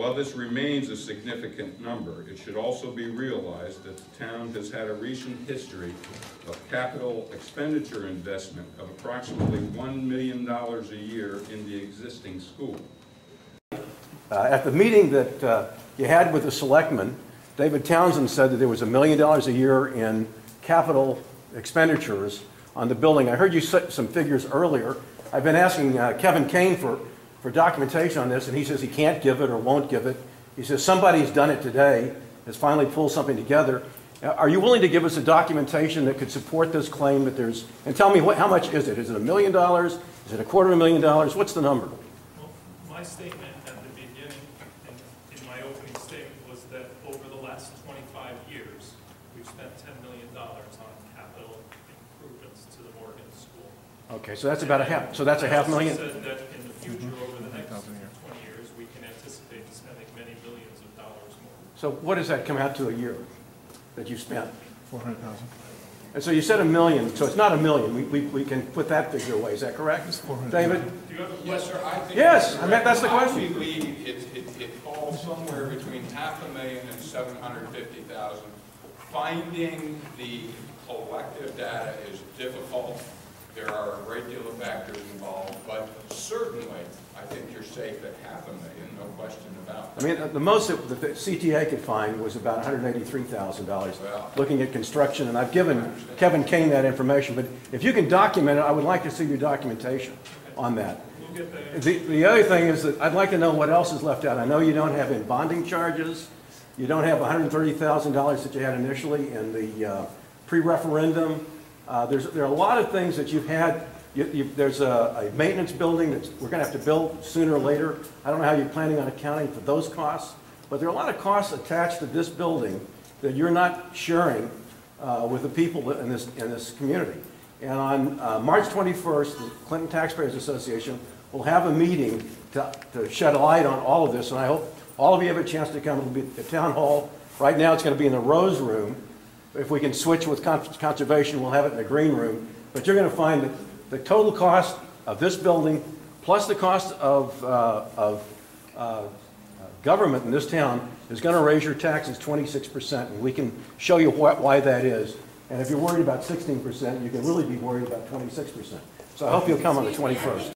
While this remains a significant number, it should also be realized that the town has had a recent history of capital expenditure investment of approximately $1 million a year in the existing school. At the meeting that you had with the Selectmen, David Townsend said that there was $1 million a year in capital expenditures on the building. I heard you cite some figures earlier. I've been asking Kevin Kane for documentation on this, and he says he can't give it or won't give it. He says somebody's done it today, has finally pulled something together. Are you willing to give us a documentation that could support this claim that there's, and tell me how much is it? Is it $1 million? Is it $250,000? What's the number? Well, my statement at the beginning, in my opening statement, was that over the last 25 years, we've spent $10 million on capital improvements to the Morgan School. Okay, so that's about that's a half million? I said that in the future, over the next 20 years, we can anticipate spending many millions of dollars more. So what does that come out to a year that you spent? $400,000. And so you said $1 million, so it's not $1 million. We can put that figure away. Is that correct, David? Do you have a Yes, sir. I think yes, I mean, that's the question. I believe it falls somewhere between $500,000 and $750,000. Finding the collective data is difficult. There are a great deal of factors involved, but certainly I think you're safe at $500,000, no question about that. I mean, the most that the CTA could find was about $183,000 looking at construction, and I've given Kevin Kane that information, but if you can document it, I would like to see your documentation on that. We'll get that. The other thing is that I'd like to know what else is left out. I know you don't have in bonding charges, you don't have $130,000 that you had initially in the pre-referendum. There are a lot of things that you've had. There's a maintenance building that we're going to have to build sooner or later. I don't know how you're planning on accounting for those costs, but there are a lot of costs attached to this building that you're not sharing with the people in this community. And on March 21st, the Clinton Taxpayers Association will have a meeting to shed a light on all of this, and I hope all of you have a chance to come. It'll be at the town hall. Right now it's going to be in the Rose Room. If we can switch with conservation, we'll have it in the green room. But you're going to find that the total cost of this building, plus the cost of government in this town, is going to raise your taxes 26%. And we can show you why that is. And if you're worried about 16%, you can really be worried about 26%. So I hope you'll come on the 21st.